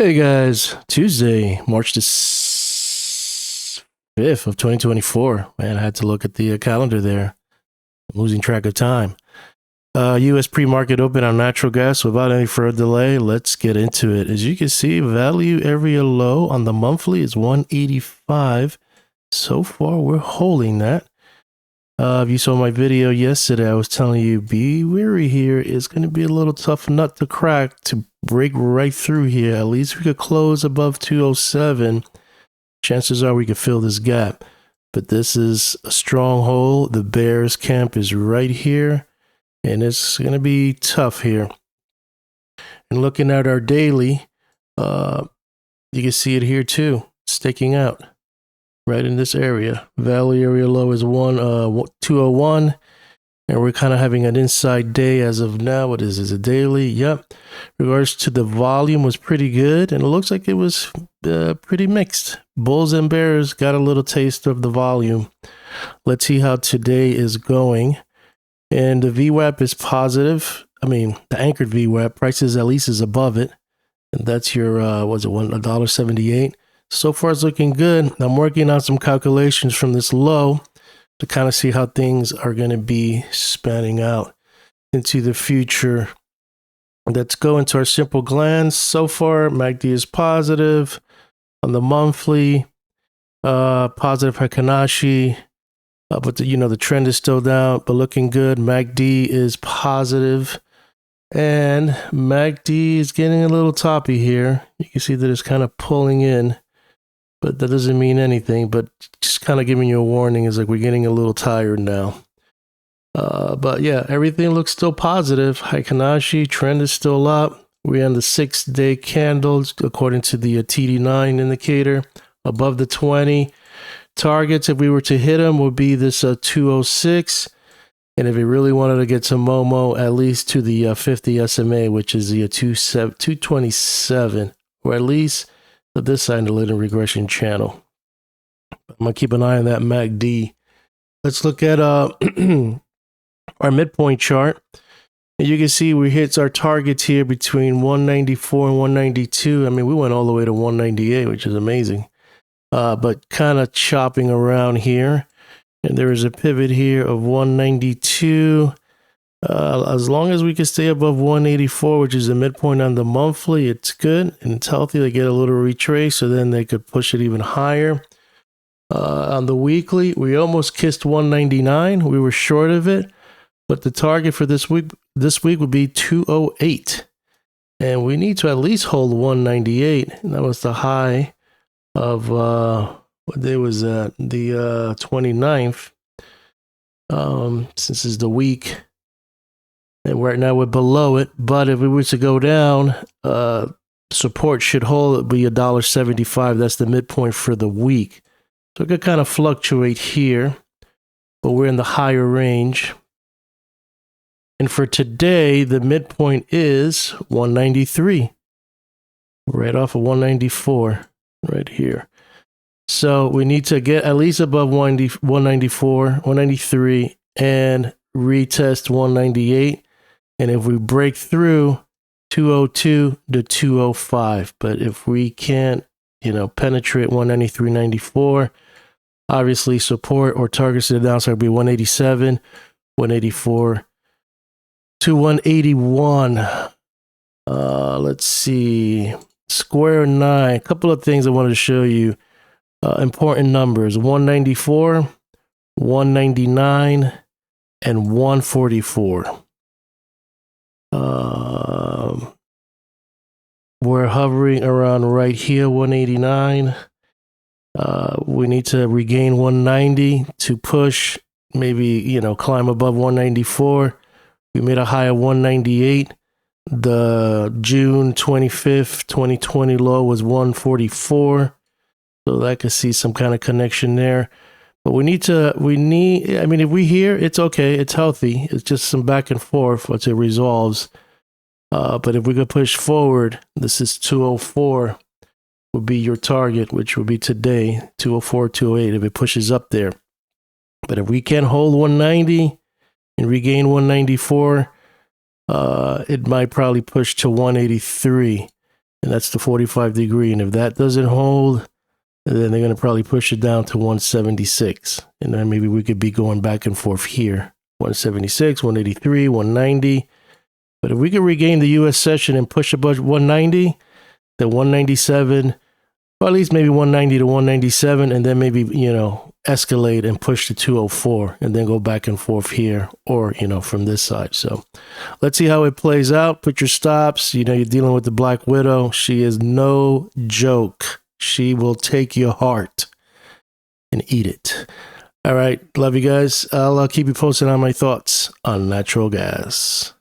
Hey guys, Tuesday, March the 5th of 2024. Man, I had to look at the calendar there. I'm losing track of time. U.S. pre-market open on natural gas. Without any further delay, let's get into it. As you can see, value area low on the monthly is 185. So far, we're holding that. If you saw my video yesterday, I was telling you, be wary here. It's going to be a little tough nut to crack to break right through here. At least we could close above 207. Chances are we could fill this gap. But this is a stronghold. The bears camp is right here. And it's going to be tough here. And looking at our daily, you can see it here too, sticking out. Right in this area. Value area low is 201. And we're kind of having an inside day as of now. What is this? A daily? Yep. Regards to the volume was pretty good. And it looks like it was pretty mixed. Bulls and bears got a little taste of the volume. Let's see how today is going. And the VWAP is positive. I mean, the anchored VWAP prices at least is above it. And that's your, was it $1.78? So far, it's looking good. I'm working on some calculations from this low to kind of see how things are going to be spanning out into the future. Let's go into our simple glance. So far, MACD is positive on the monthly, positive Heikin-Ashi, but the trend is still down, but looking good. MACD is positive. And MACD is getting a little toppy here. You can see that it's kind of pulling in. But that doesn't mean anything, but just kind of giving you a warning is like we're getting a little tired now. But yeah, everything looks still positive. Heikin-Ashi trend is still up. We're on the 6-day candles according to the TD9 indicator above the 20. Targets, if we were to hit them, would be this 206. And if we really wanted to get some Momo, at least to the 50 SMA, which is the 227, or at least this side of the linear regression channel. I'm going to keep an eye on that MACD. Let's look at our midpoint chart. And you can see we hit our targets here between 194 and 192. I mean, we went all the way to 198, which is amazing. But kind of chopping around here. And there is a pivot here of 192. As long as we can stay above 184, which is the midpoint on the monthly, it's good and it's healthy. They get a little retrace, so then they could push it even higher. On the weekly, we almost kissed 199. We were short of it, but the target for this week would be 208, and we need to at least hold 198. And that was the high of what day was that? The 29th. Since it's the week. And right now we're below it, but if we were to go down, support should hold. It'd be $1.75. That's the midpoint for the week. So it could kind of fluctuate here, but we're in the higher range. And for today, the midpoint is 193, right off of 194, right here. So we need to get at least above 194, 193, and retest 198. And if we break through 202 to 205, but if we can't, penetrate 193.94, obviously support or targets to the downside would be 187, 184 to 181. Let's see. Square 9. A couple of things I wanted to show you. Important numbers: 194, 199, and 144. We're hovering around right here, 189. We need to regain 190 to push, maybe, climb above 194. We made a high of 198. The June 25th, 2020 low was 144. So that could see some kind of connection there. But if we hear, it's okay, it's healthy. It's just some back and forth once it resolves. But if we could push forward, this is 204 would be your target, which would be today, 204, 208, if it pushes up there. But if we can hold 190 and regain 194, it might probably push to 183. and that's the 45 degree. And if that doesn't hold, then they're going to probably push it down to 176. And then maybe we could be going back and forth here. 176, 183, 190. But if we could regain the US session and push above 190, then 197, or at least maybe 190 to 197, and then maybe, escalate and push to 204 and then go back and forth here or, from this side. So let's see how it plays out. Put your stops. You're dealing with the Black Widow. She is no joke. She will take your heart and eat it. All right. Love you guys. I'll keep you posted on my thoughts on natural gas.